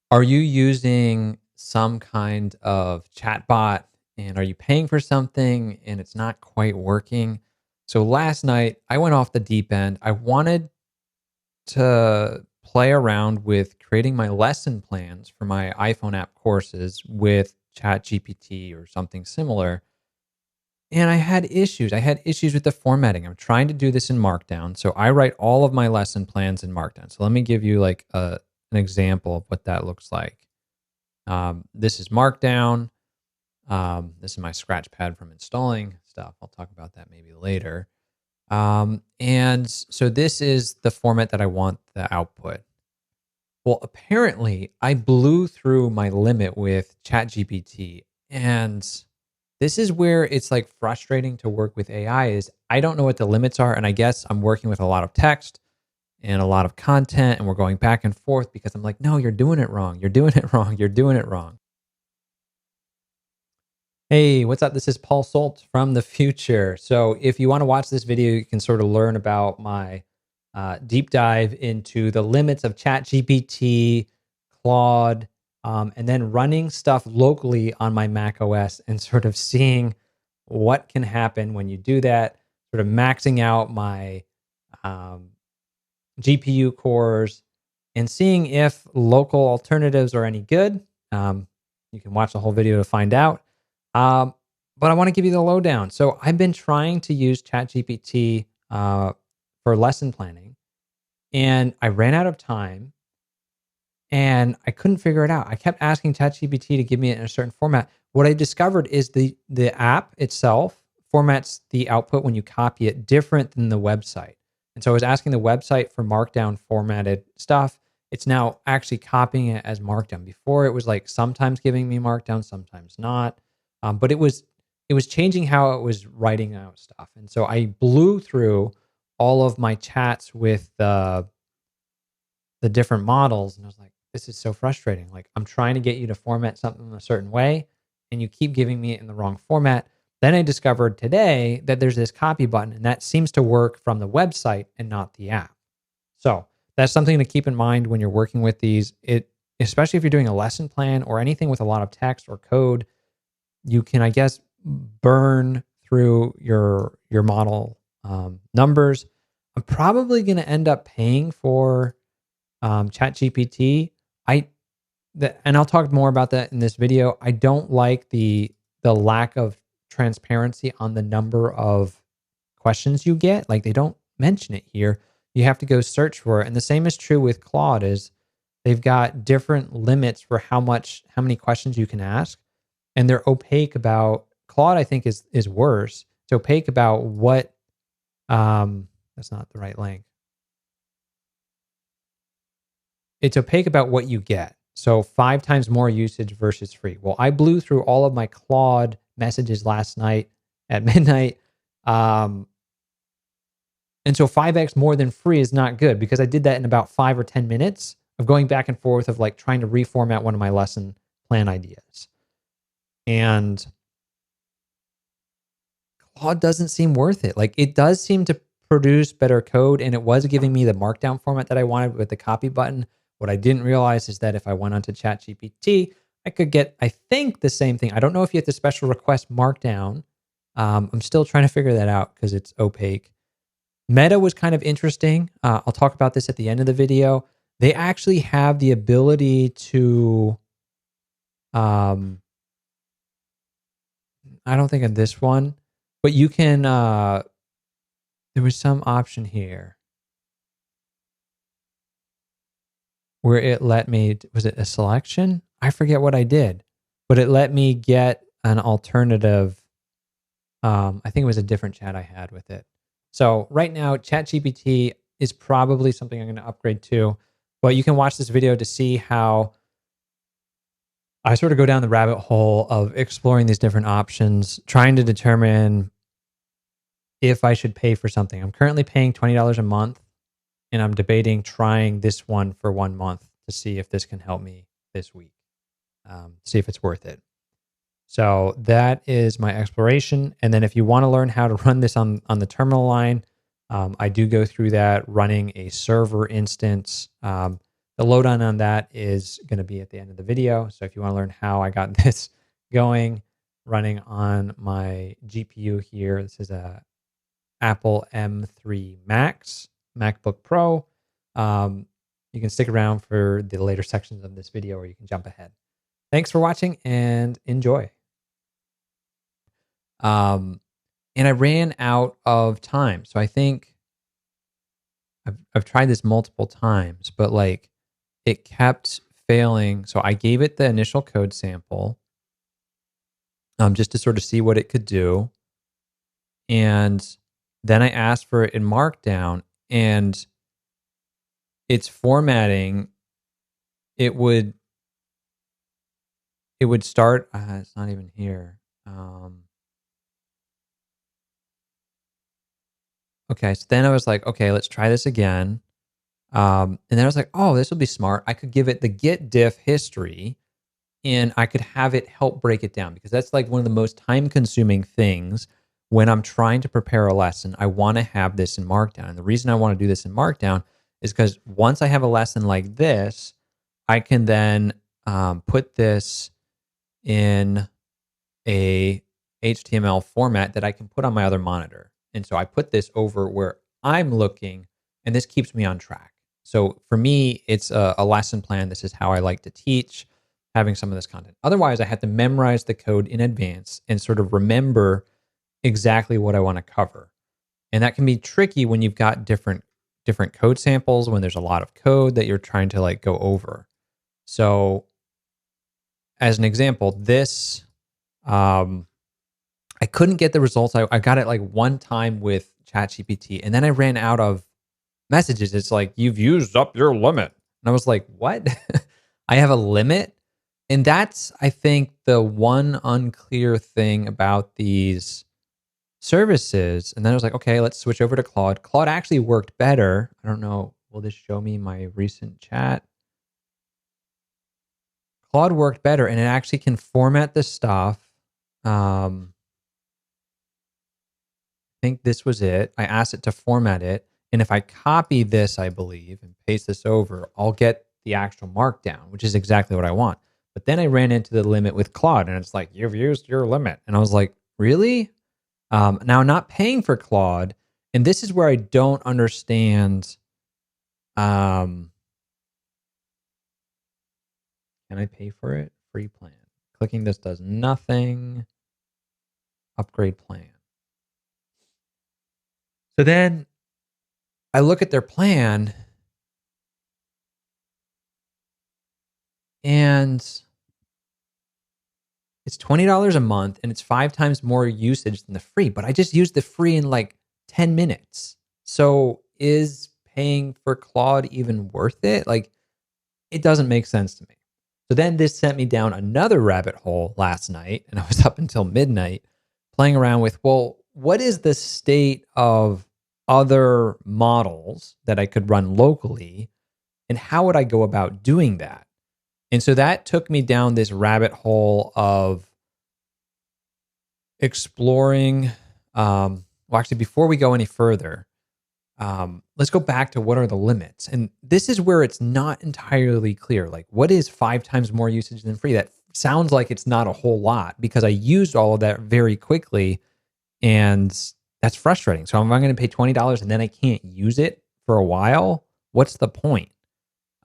Are you using some kind of chatbot and are you paying for something and it's not quite working? So last night I went off the deep end. I wanted to play around with creating my lesson plans for my iPhone app courses with ChatGPT or something similar. And I had issues. I had issues with the formatting. I'm trying to do this in Markdown. So I write all of my lesson plans in Markdown. So let me give you like an example of what that looks like. This is Markdown. This is my scratch pad from installing stuff. I'll talk about that maybe later. And so this is the format that I want the output. Well, apparently I blew through my limit with ChatGPT. And this is where it's like frustrating to work with AI is I don't know what the limits are. And I guess I'm working with a lot of text and a lot of content and we're going back and forth because I'm like, no, you're doing it wrong. You're doing it wrong. You're doing it wrong. Hey, what's up? This is Paul Solt from the future. So, if you want to watch this video, you can sort of learn about my deep dive into the limits of ChatGPT, Claude, and then running stuff locally on my Mac OS and sort of seeing what can happen when you do that, sort of maxing out my um, GPU cores and seeing if local alternatives are any good. You can watch the whole video to find out. Um, but I want to give you the lowdown. So I've been trying to use ChatGPT for lesson planning, and I ran out of time, and I couldn't figure it out. I kept asking ChatGPT to give me it in a certain format. What I discovered is the app itself formats the output when you copy it different than the website. And so I was asking the website for Markdown formatted stuff. It's now actually copying it as Markdown. Before it was like sometimes giving me Markdown, sometimes not. But it was changing how it was writing out stuff. And so I blew through all of my chats with the different models, and I was like, this is so frustrating. Like I'm trying to get you to format something in a certain way, and you keep giving me it in the wrong format. Then I discovered today that there's this copy button, and that seems to work from the website and not the app. So that's something to keep in mind when you're working with these. Especially if you're doing a lesson plan or anything with a lot of text or code, you can, I guess, burn through your model numbers. I'm probably going to end up paying for ChatGPT. And I'll talk more about that in this video. I don't like the lack of transparency on the number of questions you get. Like they don't mention it here. You have to go search for it. And the same is true with Claude. Is they've got different limits for how many questions you can ask, and they're opaque about Claude. I think is worse. It's opaque about what. That's not the right link. It's opaque about what you get. So 5 times more usage versus free. Well, I blew through all of my Claude messages last night at midnight. And so 5x more than free is not good because I did that in about 5 or 10 minutes of going back and forth of like trying to reformat one of my lesson plan ideas. And Claude doesn't seem worth it. Like it does seem to produce better code, and it was giving me the Markdown format that I wanted with the copy button. What I didn't realize is that if I went onto ChatGPT, I could get, I think, the same thing. I don't know if you have to special request Markdown. I'm still trying to figure that out because it's opaque. Meta was kind of interesting. I'll talk about this at the end of the video. They actually have the ability to, I don't think of this one, but you can, there was some option here where it let me, was it a selection? I forget what I did, but it let me get an alternative. I think it was a different chat I had with it. So right now, ChatGPT is probably something I'm going to upgrade to, but you can watch this video to see how I sort of go down the rabbit hole of exploring these different options, trying to determine if I should pay for something. I'm currently paying $20 a month, and I'm debating trying this one for 1 month to see if this can help me this week, see if it's worth it. So that is my exploration. And then if you want to learn how to run this on the terminal line, I do go through that running a server instance. The lowdown on that is going to be at the end of the video. So if you want to learn how I got this going, running on my GPU here, this is a Apple M3 Max MacBook Pro. You can stick around for the later sections of this video, or you can jump ahead. Thanks for watching and enjoy. And I ran out of time. So I think I've tried this multiple times, but like it kept failing. So I gave it the initial code sample just to sort of see what it could do. And then I asked for it in Markdown, and its formatting, it would start, it's not even here. Okay, so then I was like, okay, let's try this again. And then I was like, oh, this will be smart. I could give it the git diff history, and I could have it help break it down, because that's like one of the most time-consuming things when I'm trying to prepare a lesson. I want to have this in Markdown. And the reason I want to do this in Markdown is because once I have a lesson like this, I can then put this in a HTML format that I can put on my other monitor. And so I put this over where I'm looking, and this keeps me on track. So for me, it's a lesson plan. This is how I like to teach, having some of this content. Otherwise, I have to memorize the code in advance and sort of remember exactly what I want to cover. And that can be tricky when you've got different code samples, when there's a lot of code that you're trying to like go over. So as an example, this, I couldn't get the results. I got it like one time with ChatGPT, and then I ran out of messages. It's like, you've used up your limit. And I was like, what? I have a limit? And that's, I think, the one unclear thing about these services. And then I was like, okay, let's switch over to Claude. Claude actually worked better. I don't know. Will this show me my recent chat? Claude worked better, and it actually can format the stuff. I think this was it. I asked it to format it. And if I copy this, I believe, and paste this over, I'll get the actual Markdown, which is exactly what I want. But then I ran into the limit with Claude, and it's like, you've used your limit. And I was like, really? Now I'm not paying for Claude. And this is where I don't understand. Can I pay for it? Free plan. Clicking this does nothing. Upgrade plan. So then I look at their plan, and it's $20 a month, and it's 5 times more usage than the free. But I just used the free in like 10 minutes. So is paying for Claude even worth it? Like, it doesn't make sense to me. So then this sent me down another rabbit hole last night, and I was up until midnight playing around with, well, what is the state of other models that I could run locally, and how would I go about doing that? And so that took me down this rabbit hole of exploring. Well, actually, before we go any further, let's go back to what are the limits. And this is where it's not entirely clear. Like, what is 5 times more usage than free? That sounds like it's not a whole lot, because I used all of that very quickly, and that's frustrating. So if I'm going to pay $20 and then I can't use it for a while, what's the point?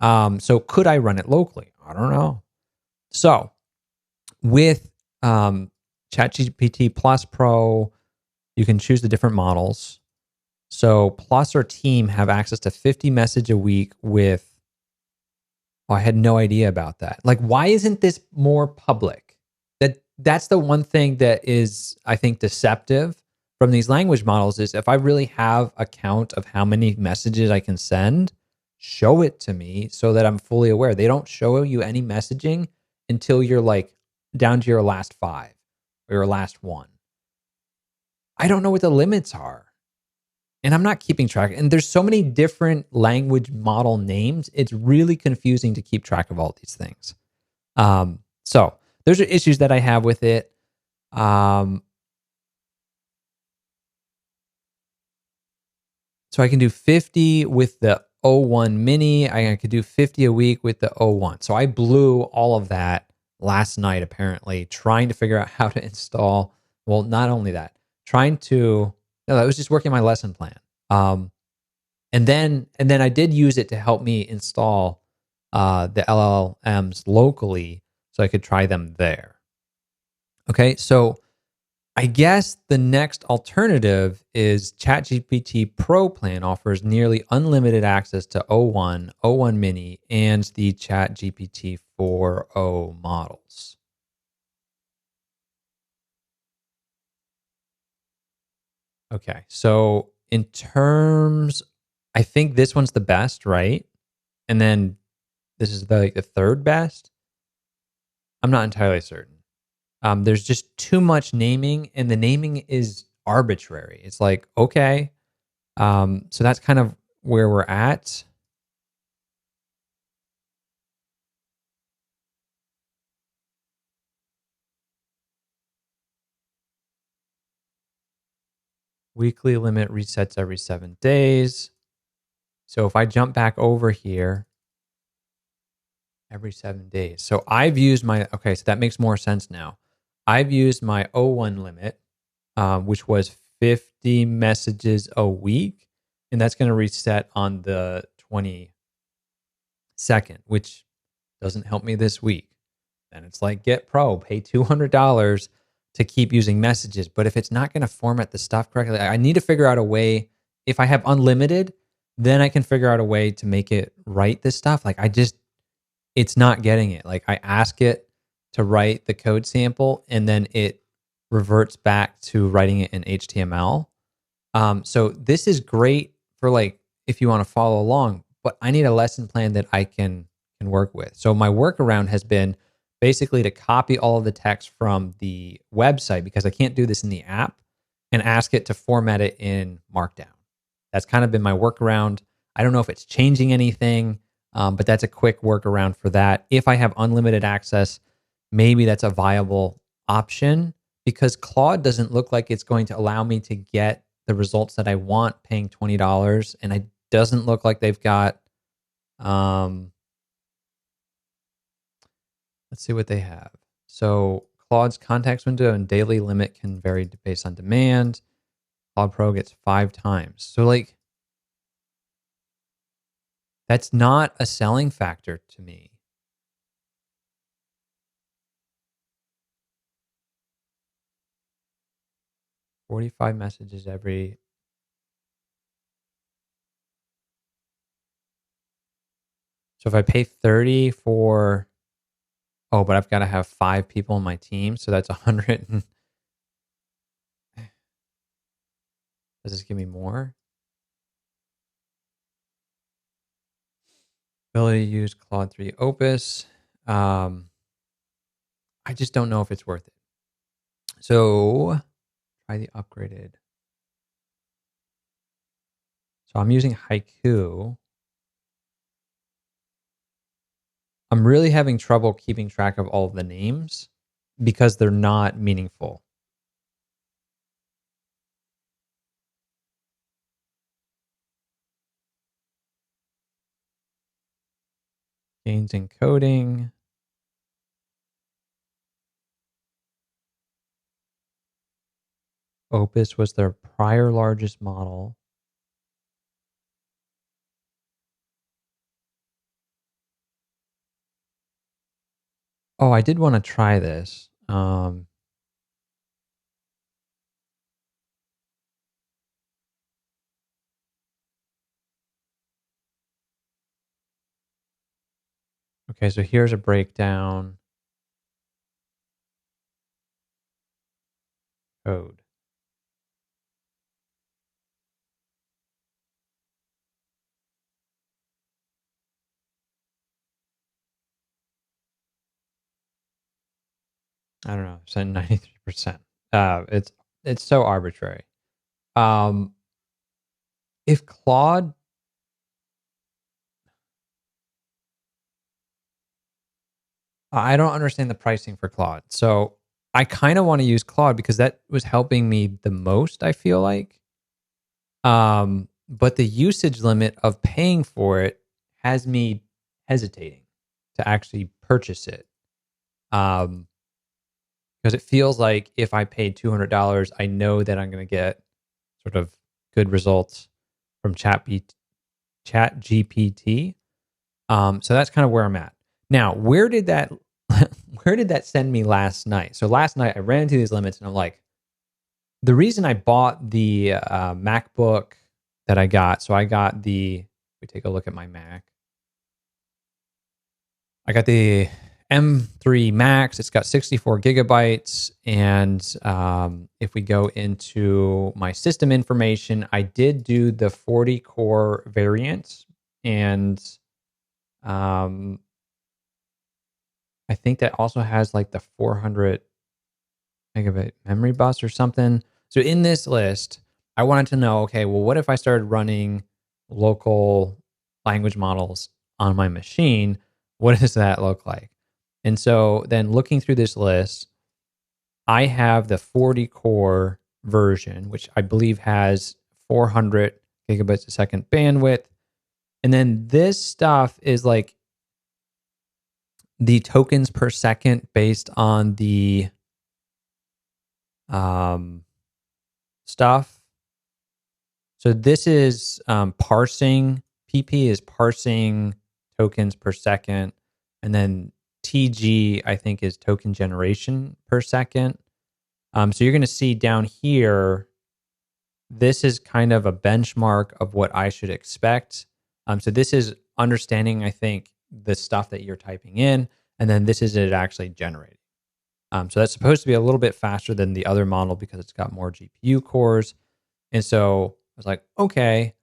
So could I run it locally? I don't know. So with ChatGPT Plus Pro, you can choose the different models. So Plus or Team have access to 50 message a week with, oh, I had no idea about that. Like, why isn't this more public? That's the one thing that is, I think, deceptive from these language models, is if I really have a count of how many messages I can send, show it to me so that I'm fully aware. They don't show you any messaging until you're like down to your last 5 or your last 1. I don't know what the limits are, and I'm not keeping track. And there's so many different language model names. It's really confusing to keep track of all these things. So those are issues that I have with it. So I can do 50 with the O1 mini. I could do 50 a week with the O1. So I blew all of that last night, apparently, trying to figure out how to install. Well, not only that, no, that was just working my lesson plan. And then I did use it to help me install the LLMs locally so I could try them there. Okay, so I guess the next alternative is ChatGPT Pro plan offers nearly unlimited access to O1, O1 Mini, and the ChatGPT 4o models. Okay, so in terms, I think this one's the best, right? And then this is the third best. I'm not entirely certain. There's just too much naming, and the naming is arbitrary. It's like, okay, so that's kind of where we're at. Weekly limit resets every 7 days. So if I jump back over here, every 7 days. So I've used okay, so that makes more sense now. I've used my O1 limit, which was 50 messages a week, and that's going to reset on the 22nd, which doesn't help me this week. Then it's like, get Pro, pay $200 to keep using messages. But if it's not going to format the stuff correctly, I need to figure out a way. If I have unlimited, then I can figure out a way to make it write this stuff. Like it's not getting it. Like I ask it to write the code sample and then it reverts back to writing it in HTML. So this is great for like, if you want to follow along, but I need a lesson plan that I can work with. So my workaround has been basically to copy all of the text from the website, because I can't do this in the app, and ask it to format it in Markdown. That's kind of been my workaround. I don't know if it's changing anything, but that's a quick workaround for that. If I have unlimited access, maybe that's a viable option, because Claude doesn't look like it's going to allow me to get the results that I want paying $20. And it doesn't look like they've got, let's see what they have. So Claude's context window and daily limit can vary based on demand. Claude Pro gets 5 times. So like, that's not a selling factor to me. $45 messages every. So if I pay 30 for, oh, but I've got to have 5 people on my team. So that's 100. Does this give me more? Ability to use Claude 3 Opus. I just don't know if it's worth it. So try the upgraded. So I'm using Haiku. I'm really having trouble keeping track of all of the names because they're not meaningful. Gains in coding. Opus was their prior largest model. Oh, I did want to try this. Okay, so here's a breakdown. Code. I don't know, so 93%. It's so arbitrary. If Claude, I don't understand the pricing for Claude. So I kind of want to use Claude because that was helping me the most, I feel like. But the usage limit of paying for it has me hesitating to actually purchase it. Because it feels like if I paid $200, I know that I'm going to get sort of good results from ChatGPT. So that's kind of where I'm at. Now, where did that where did that send me last night? So last night I ran into these limits and I'm like, the reason I bought the MacBook that I got, so I got we take a look at my Mac. I got the M3 Max. It's got 64 gigabytes. And if we go into my system information, I did do the 40 core variant. And I think that also has like the 400 megabyte memory bus or something. So in this list, I wanted to know, okay, well, what if I started running local language models on my machine? What does that look like? And so then looking through this list, I have the 40 core version, which I believe has 400 gigabytes a second bandwidth. And then this stuff is like the tokens per second based on the stuff. So this is parsing. PP is parsing tokens per second. And then TG, I think, is token generation per second. So you're going to see down here, this is kind of a benchmark of what I should expect. So this is understanding, I think, the stuff that you're typing in. And then this is it actually generating. So that's supposed to be a little bit faster than the other model because it's got more GPU cores. And so I was like, okay,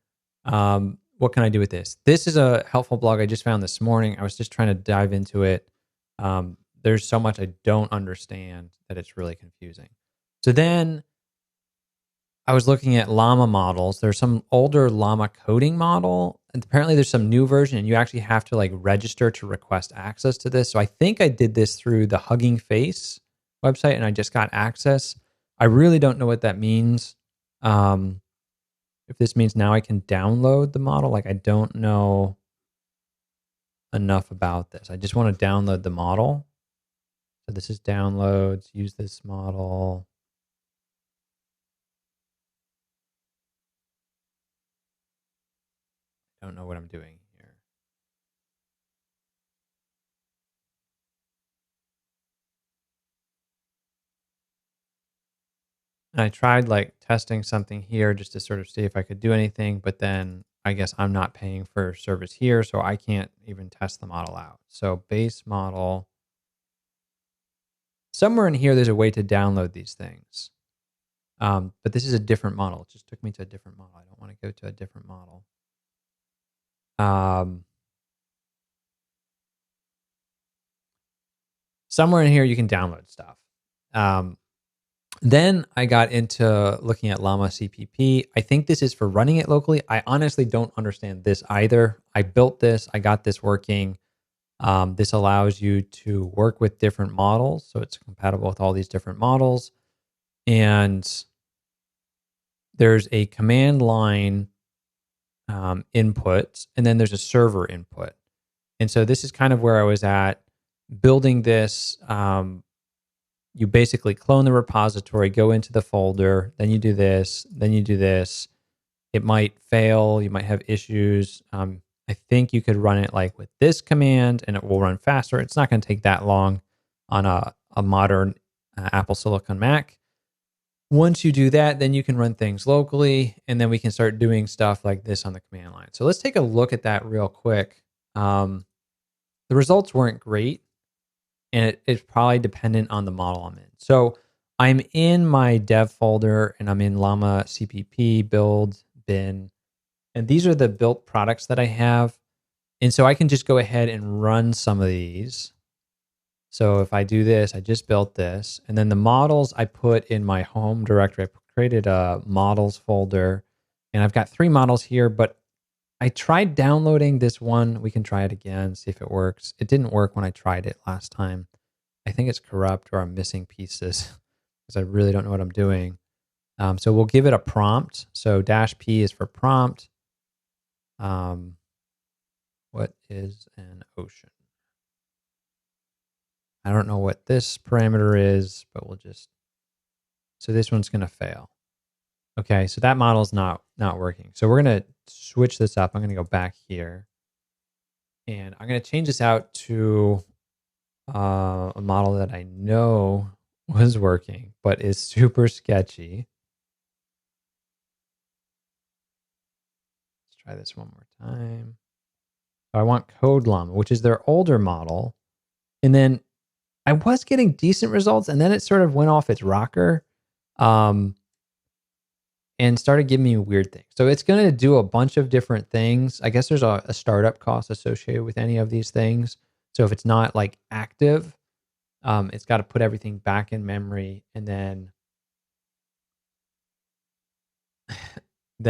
what can I do with this? This is a helpful blog I just found this morning. I was just trying to dive into it. There's so much I don't understand that it's really confusing. So then I was looking at Llama models. There's some older Llama coding model. And apparently there's some new version and you actually have to like register to request access to this. So I think I did this through the Hugging Face website and I just got access. I really don't know what that means. If this means now I can download the model, like I don't know enough about this. I just want to download the model. So this is downloads, use this model. I don't know what I'm doing here. And I tried like testing something here just to sort of see if I could do anything, but then I guess I'm not paying for service here, so I can't even test the model out. So base model. Somewhere in here, there's a way to download these things. But this is a different model. It just took me to a different model. I don't want to go to a different model. Somewhere in here, you can download stuff. Then I got into looking at llama.cpp. I think this is for running it locally. I honestly don't understand this either. I built this. I got this working. This allows you to work with different models. So it's compatible with all these different models. And there's a command line input, and then there's a server input. And so this is kind of where I was at building this. You basically clone the repository, go into the folder, then you do this, then you do this. It might fail. You might have issues. I think you could run it like with this command and it will run faster. It's not going to take that long on a modern Apple Silicon Mac. Once you do that, then you can run things locally and then we can start doing stuff like this on the command line. So let's take a look at that real quick. The results weren't great and it's probably dependent on the model I'm in. So I'm in my dev folder and I'm in llama.cpp build bin. And these are the built products that I have. And so I can just go ahead and run some of these. So if I do this, I just built this. And then the models I put in my home directory. I created a models folder. And I've got 3 models here, but I tried downloading this one. We can try it again, see if it works. It didn't work when I tried it last time. I think it's corrupt or I'm missing pieces because I really don't know what I'm doing. So we'll give it a prompt. So -P is for prompt. What is an ocean? I don't know what this parameter is, but we'll just, so this one's going to fail. Okay, so that model's not working. So we're going to switch this up. I'm going to go back here, and I'm going to change this out to a model that I know was working, but is super sketchy. Let's try this one more time. So I want Code Llama, which is their older model. And then I was getting decent results, and then it sort of went off its rocker and started giving me weird things. So it's going to do a bunch of different things. I guess there's a startup cost associated with any of these things. So if it's not like active, it's got to put everything back in memory, and then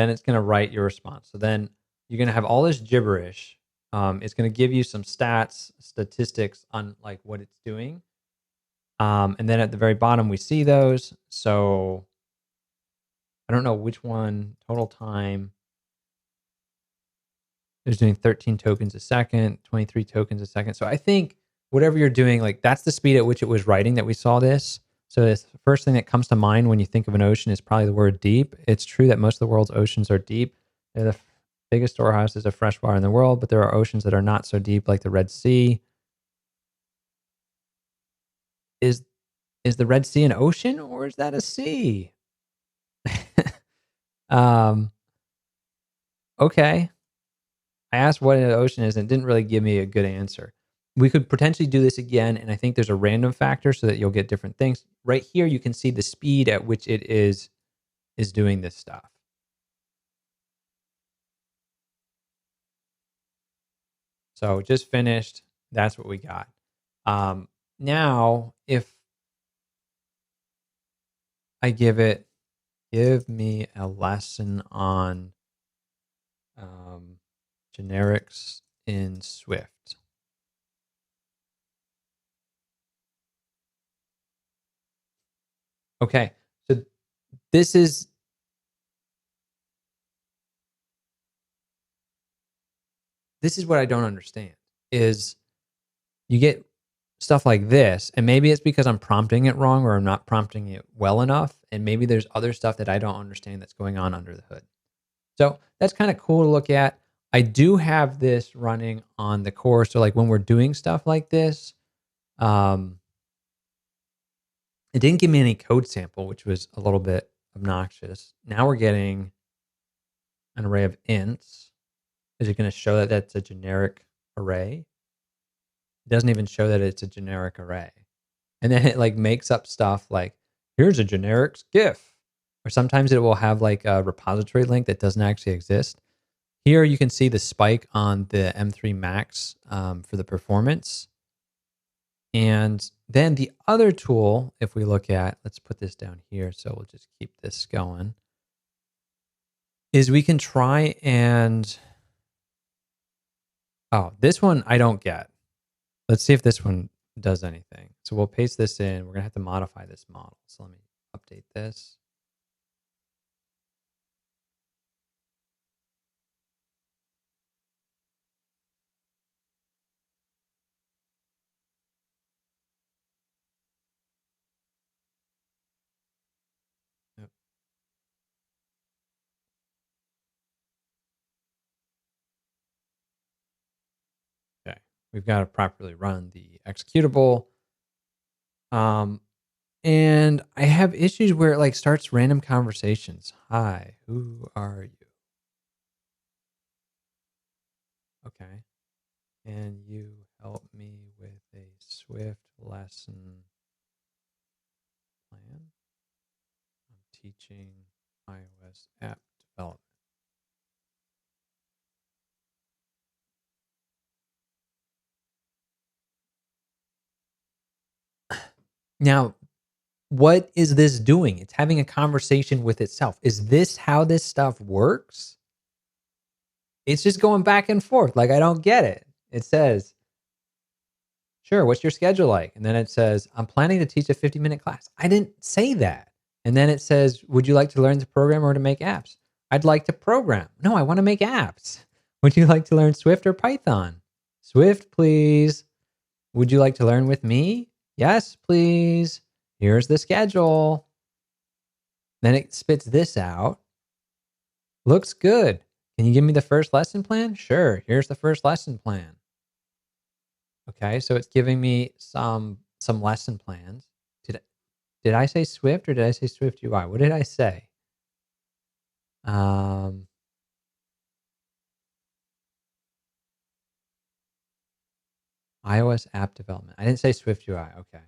it's going to write your response. So then you're going to have all this gibberish. It's going to give you some statistics on like what it's doing. And then at the very bottom, we see those. So I don't know which one, total time. It was doing 13 tokens a second, 23 tokens a second. So I think whatever you're doing, like that's the speed at which it was writing that we saw this. So the first thing that comes to mind when you think of an ocean is probably the word deep. It's true that most of the world's oceans are deep. They're the biggest storehouses of fresh water in the world, but there are oceans that are not so deep, like the Red Sea. Is the Red Sea an ocean, or is that a sea? Okay. I asked what an ocean is, and it didn't really give me a good answer. We could potentially do this again, and I think there's a random factor so that you'll get different things. Right here, you can see the speed at which it is doing this stuff. So just finished. That's what we got. Now, if I give me a lesson on generics in Swift. Okay, so this is what I don't understand is you get stuff like this, and maybe it's because I'm prompting it wrong or I'm not prompting it well enough, and maybe there's other stuff that I don't understand that's going on under the hood. So that's kind of cool to look at. I do have this running on the core, so like when we're doing stuff like this, it didn't give me any code sample, which was a little bit obnoxious. Now we're getting an array of ints. Is it going to show that that's a generic array? It doesn't even show that it's a generic array. And then it like makes up stuff like, here's a generic GIF. Or sometimes it will have like a repository link that doesn't actually exist. Here you can see the spike on the M3 Max for the performance. And then the other tool, if we look at, let's put this down here, so we'll just keep this going, is we can try and, oh, this one I don't get. Let's see if this one does anything. So we'll paste this in. We're going to have to modify this model. So let me update this. Yep. Okay, we've got to properly run the executable. And I have issues where it like starts random conversations. Hi, who are you? Okay. Can you help me with a Swift lesson plan? I'm teaching iOS app development. Now, what is this doing? It's having a conversation with itself. Is this how this stuff works? It's just going back and forth. Like, I don't get it. It says, sure, what's your schedule like? And then it says, I'm planning to teach a 50-minute class. I didn't say that. And then it says, would you like to learn to program or to make apps? I'd like to program. No, I want to make apps. Would you like to learn Swift or Python? Swift, please. Would you like to learn with me? Yes, please. Here's the schedule. Then it spits this out. Looks good. Can you give me the first lesson plan? Sure. Here's the first lesson plan. Okay, so it's giving me some lesson plans. Did I say Swift or did I say Swift UI? What did I say? Um, iOS app development. I didn't say Swift UI. Okay.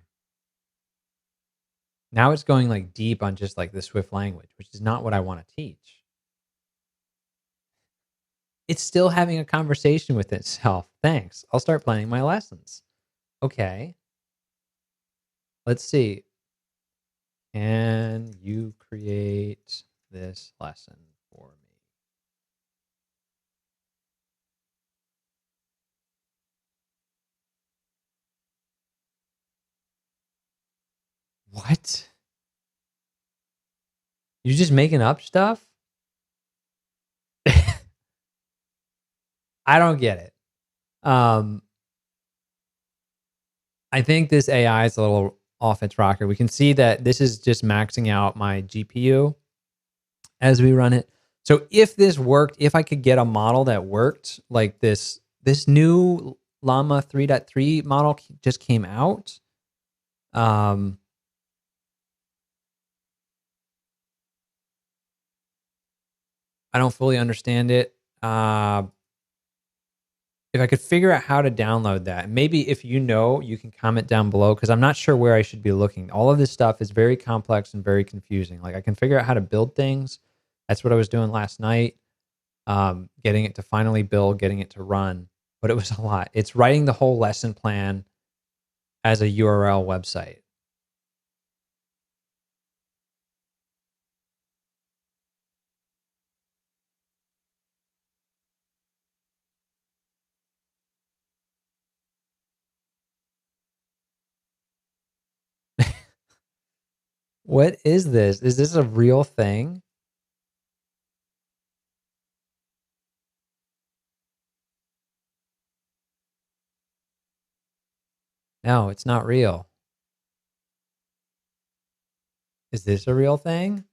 Now it's going like deep on just like the Swift language, which is not what I want to teach. It's still having a conversation with itself. Thanks. I'll start planning my lessons. Okay. Let's see. Can you create this lesson for me? What? You just making up stuff? I don't get it. I think this AI is a little off its rocker. We can see that this is just maxing out my GPU as we run it. So if this worked, if I could get a model that worked like this new Llama 3.3 model just came out. I don't fully understand it. If I could figure out how to download that, maybe if you know, you can comment down below because I'm not sure where I should be looking. All of this stuff is very complex and very confusing. Like I can figure out how to build things. That's what I was doing last night. Getting it to finally build, getting it to run, but it was a lot. It's writing the whole lesson plan as a URL website. What is this? Is this a real thing? No, it's not real. Is this a real thing?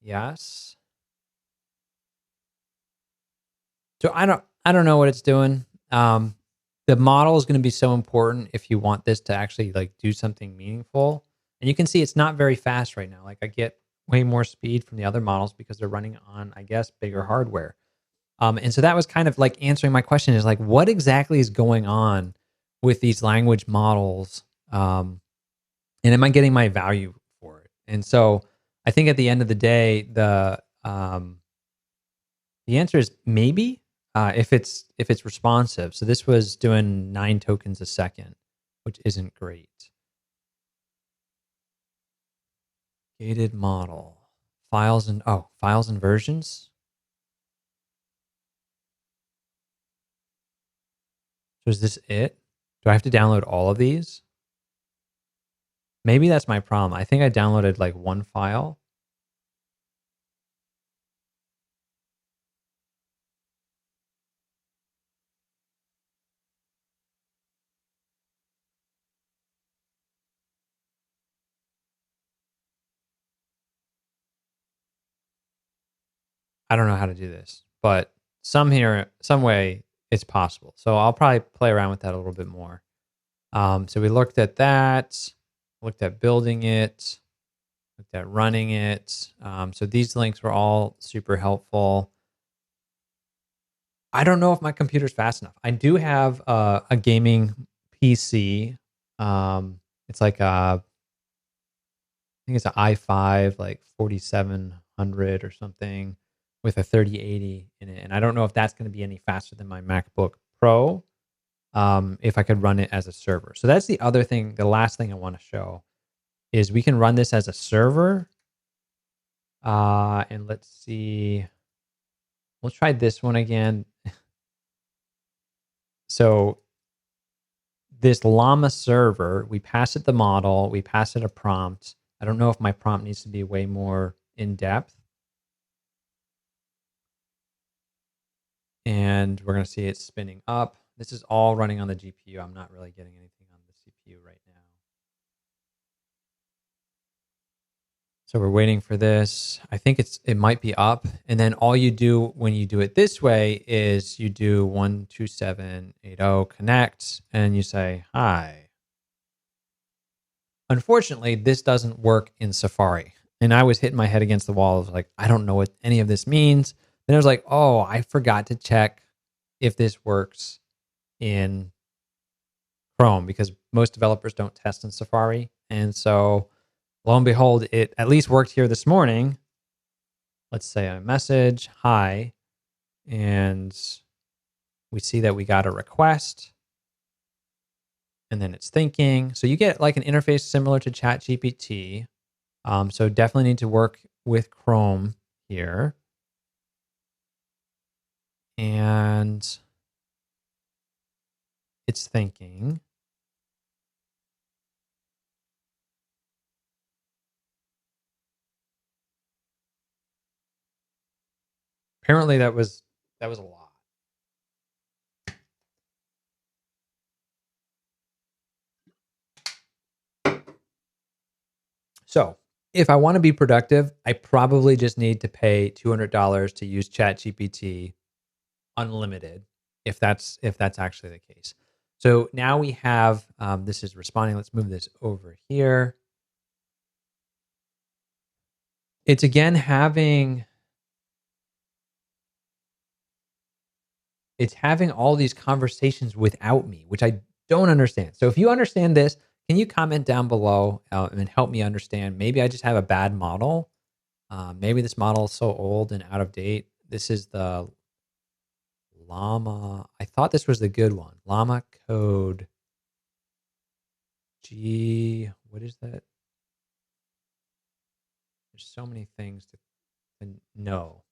Yes. So I don't know what it's doing. The model is going to be so important if you want this to actually like do something meaningful. And you can see it's not very fast right now. Like I get way more speed from the other models because they're running on, I guess, bigger hardware. And so that was kind of like answering my question is like, what exactly is going on with these language models? And am I getting my value for it? And so I think at the end of the day, the answer is maybe if it's responsive. So this was doing 9 tokens a second, which isn't great. Gated model files and files and versions. So is this it? Do I have to download all of these? Maybe that's my problem. I think I downloaded like one file. I don't know how to do this, but some way it's possible. So I'll probably play around with that a little bit more. So we looked at that, looked at building it, looked at running it. So these links were all super helpful. I don't know if my computer's fast enough. I do have a gaming PC. It's like I think it's an i5, like 4700 or something with a 3080 in it. And I don't know if that's going to be any faster than my MacBook Pro if I could run it as a server. So that's the other thing. The last thing I want to show is we can run this as a server. And let's see. We'll try this one again. So this Llama server, we pass it the model, we pass it a prompt. I don't know if my prompt needs to be way more in depth. And we're going to see it spinning up. This is all running on the GPU. I'm not really getting anything on the CPU right now. So we're waiting for this. I think it might be up. And then all you do when you do it this way is you do 12780 connect and you say, hi. Unfortunately, this doesn't work in Safari. And I was hitting my head against the wall. I was like, I don't know what any of this means. Then I was like, oh, I forgot to check if this works in Chrome because most developers don't test in Safari. And so lo and behold, it at least worked here this morning. Let's say a message, hi, and we see that we got a request and then it's thinking. So you get like an interface similar to ChatGPT. So definitely need to work with Chrome here. And it's thinking. Apparently that was a lot. So if I want to be productive, I probably just need to pay $200 to use ChatGPT unlimited, if that's actually the case. So now we have this is responding. Let's move this over here. It's again having all these conversations without me, which I don't understand. So if you understand this, can you comment down below and help me understand? Maybe I just have a bad model. Maybe this model is so old and out of date. This is the Llama. I thought this was the good one. Llama Code. What is that? There's so many things to know.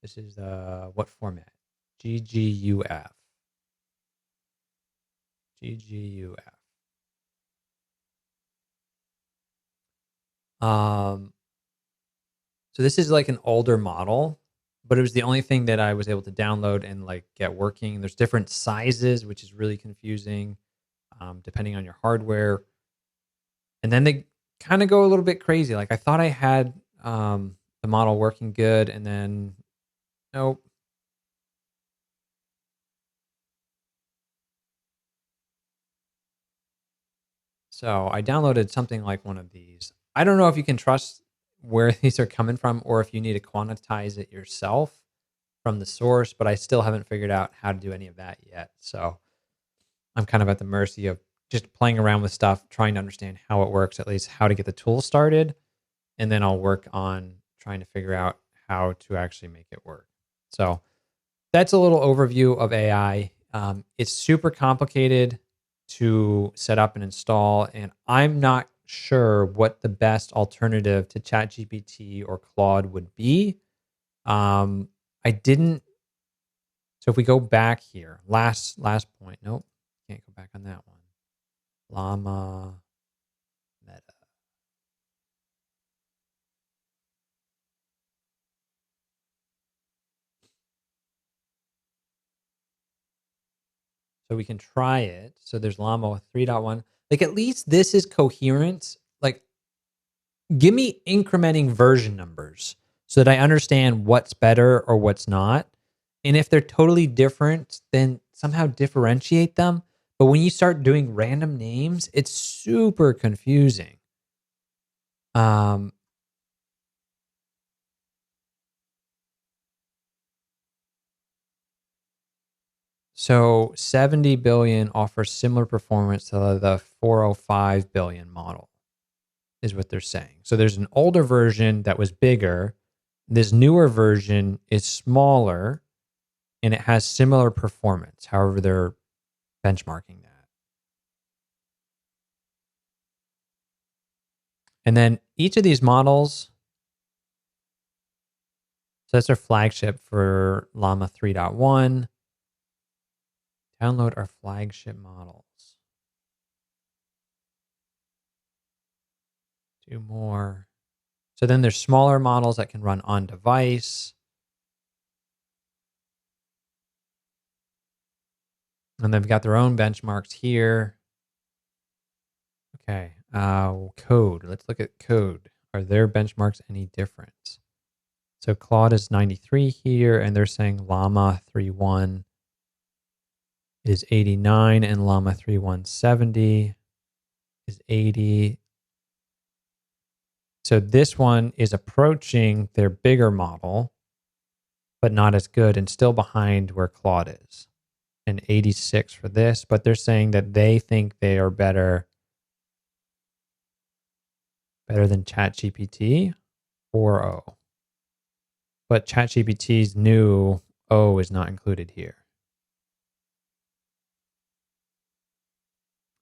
This is what format? GGUF. GGUF. So this is like an older model, but it was the only thing that I was able to download and like get working. There's different sizes, which is really confusing, depending on your hardware. And then they kind of go a little bit crazy. Like I thought I had the model working good, and then nope. So I downloaded something like one of these. I don't know if you can trust where these are coming from or if you need to quantize it yourself from the source, but I still haven't figured out how to do any of that yet. So I'm kind of at the mercy of just playing around with stuff, trying to understand how it works, at least how to get the tool started. And then I'll work on trying to figure out how to actually make it work. So that's a little overview of AI. It's super complicated to set up and install, and I'm not sure what the best alternative to ChatGPT or Claude would be. I didn't. So if we go back here, last point. Nope, can't go back on that one. Llama Meta. So we can try it. So there's Llama 3.1. Like at least this is coherent. Like give me incrementing version numbers so that I understand what's better or what's not. And if they're totally different, then somehow differentiate them. But when you start doing random names, it's super confusing. So 70 billion offers similar performance to the 405 billion model, is what they're saying. So there's an older version that was bigger. This newer version is smaller and it has similar performance. However, they're benchmarking that. And then each of these models, so that's our flagship for Llama 3.1. Download our flagship models. Two more. So then there's smaller models that can run on device. And they've got their own benchmarks here. Okay. Code. Let's look at code. Are their benchmarks any different? So Claude is 93 here, and they're saying Llama 3.1 is 89, and Llama 3.170 is 80. So this one is approaching their bigger model, but not as good and still behind where Claude is. And 86 for this, but they're saying that they think they are better than ChatGPT 4.0. But ChatGPT's new O is not included here.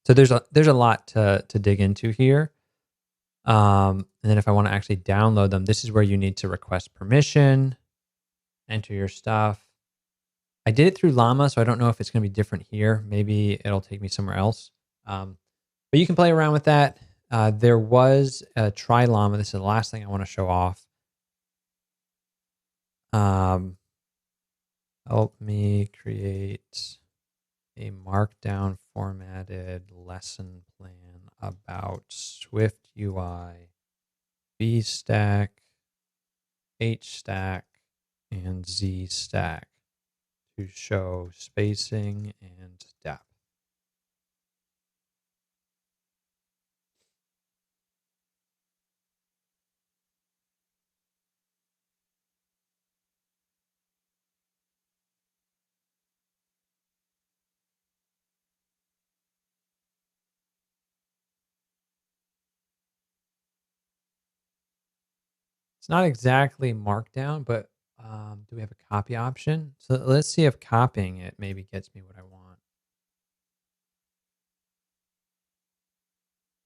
So there's a lot to dig into here. And then if I want to actually download them, this is where you need to request permission, enter your stuff. I did it through Llama, so I don't know if it's going to be different here. Maybe it'll take me somewhere else. But you can play around with that. There was a Try Llama. This is the last thing I want to show off. Help me create a markdown formatted lesson plan about Swift UI, B stack, H stack, and Z stack to show spacing and depth. It's not exactly markdown, but do we have a copy option? So let's see if copying it maybe gets me what I want.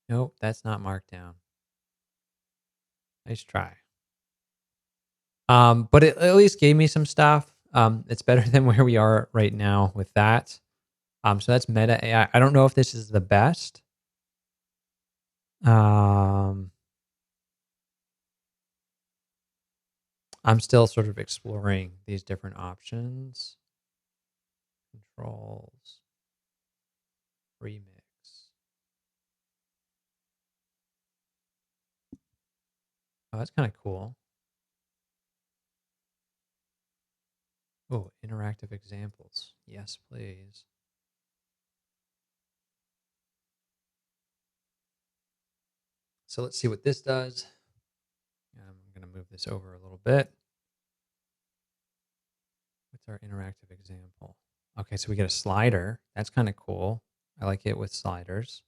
Nope, that's not markdown. Nice try. But it at least gave me some stuff. It's better than where we are right now with that. So that's Meta AI. I don't know if this is the best. I'm still sort of exploring these different options. Controls, remix. Oh, that's kind of cool. Oh, interactive examples. Yes, please. So let's see what this does. I'm going to move this over a little bit. What's our interactive example? Okay, so we get a slider. That's kind of cool. I like it with sliders.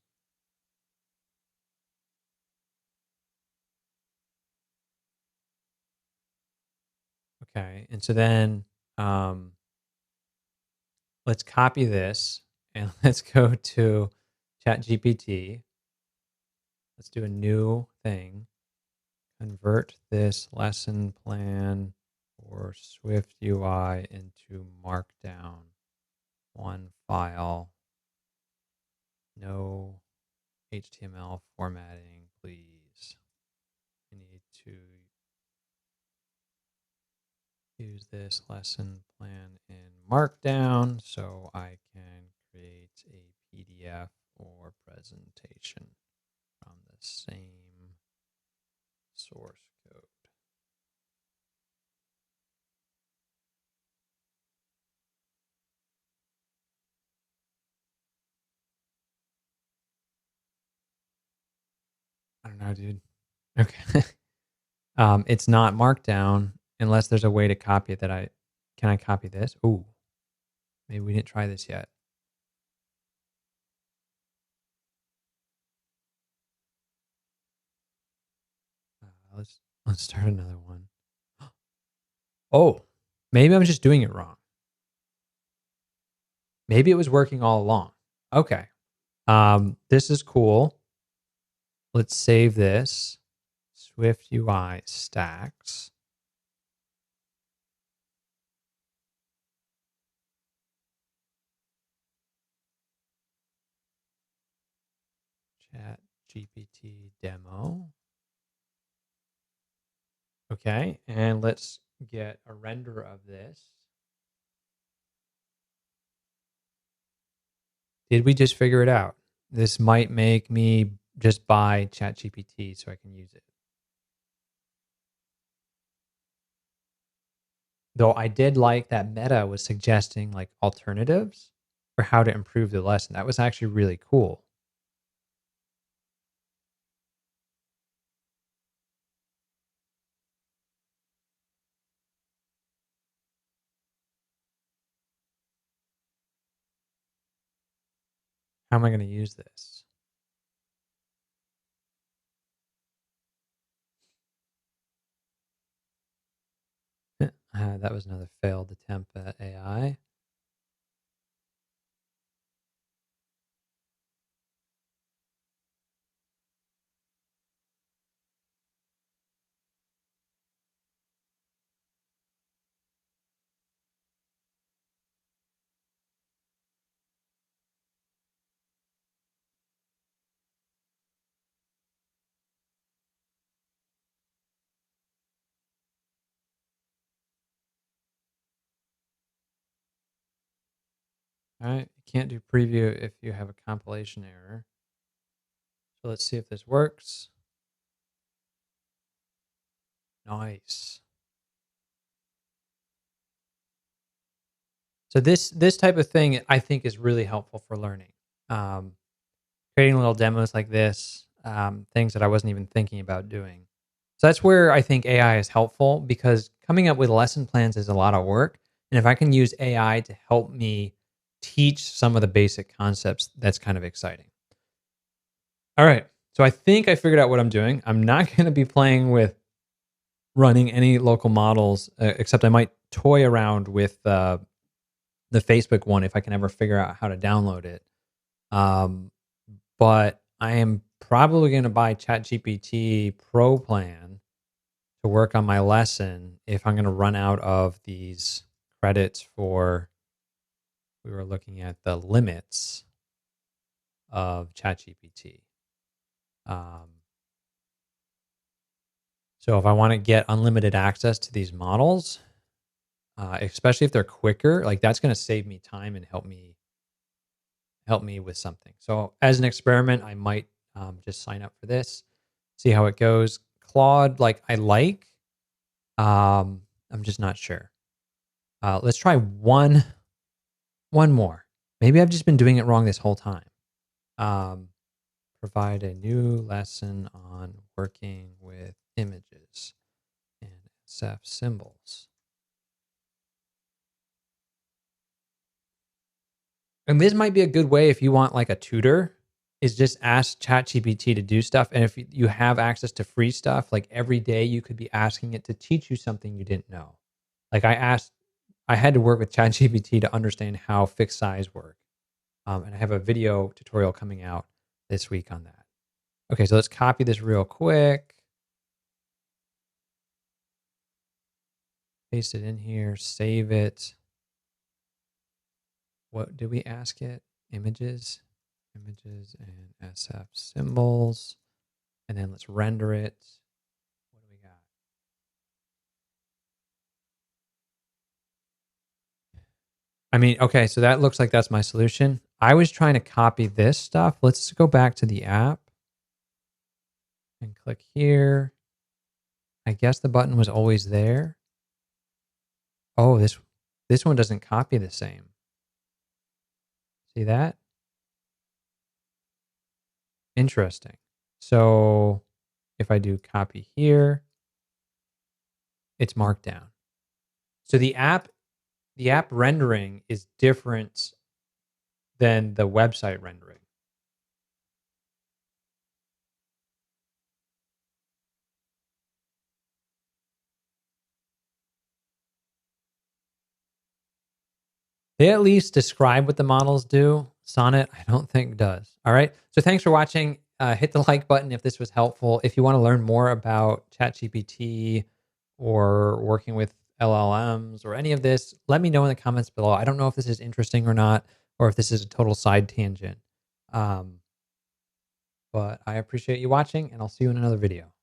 Okay, and so then let's copy this and let's go to ChatGPT. Let's do a new thing. Convert this lesson plan for Swift UI into Markdown. One file. No HTML formatting, please. I need to use this lesson plan in Markdown so I can create a PDF or presentation from the same source code. I don't know, dude. Okay. It's not Markdown unless there's a way to copy it can I copy this? Ooh, maybe we didn't try this yet. Let's start another one. Oh, maybe I'm just doing it wrong. Maybe it was working all along. Okay. This is cool. Let's save this. Swift UI stacks. Chat GPT demo. Okay, and let's get a render of this. Did we just figure it out? This might make me just buy ChatGPT so I can use it. Though I did like that Meta was suggesting like alternatives for how to improve the lesson. That was actually really cool. How am I going to use this? That was another failed attempt at AI. All right, you can't do preview if you have a compilation error. So let's see if this works. Nice. So this type of thing I think is really helpful for learning. Um, Creating little demos like this, things that I wasn't even thinking about doing. So that's where I think AI is helpful because coming up with lesson plans is a lot of work. And if I can use AI to help me teach some of the basic concepts, that's kind of exciting. All right. So I think I figured out what I'm doing. I'm not going to be playing with running any local models, except I might toy around with the Facebook one if I can ever figure out how to download it. But I am probably going to buy ChatGPT Pro plan to work on my lesson if I'm going to run out of these credits for. We were looking at the limits of ChatGPT. So if I want to get unlimited access to these models, especially if they're quicker, like that's going to save me time and help me with something. So as an experiment, I might just sign up for this, see how it goes. Claude, like I like, I'm just not sure. Let's try one more. Maybe I've just been doing it wrong this whole time. Provide a new lesson on working with images and SF symbols. And this might be a good way if you want like a tutor, is just ask ChatGPT to do stuff. And if you have access to free stuff, like every day you could be asking it to teach you something you didn't know. Like I had to work with ChatGPT to understand how fixed size work. And I have a video tutorial coming out this week on that. Okay, so let's copy this real quick. Paste it in here, save it. What did we ask it? Images and SF symbols. And then let's render it. What do we got? I mean, okay, so that looks like that's my solution. I was trying to copy this stuff. Let's go back to the app and click here. I guess the button was always there. Oh, this one doesn't copy the same. See that? Interesting. So if I do copy here, it's marked down. So the app rendering is different than the website rendering. They at least describe what the models do. Sonnet, I don't think does. All right. So thanks for watching. Hit the like button if this was helpful. If you want to learn more about ChatGPT or working with LLMs or any of this, let me know in the comments below. I don't know if this is interesting or not, or if this is a total side tangent. But I appreciate you watching, and I'll see you in another video.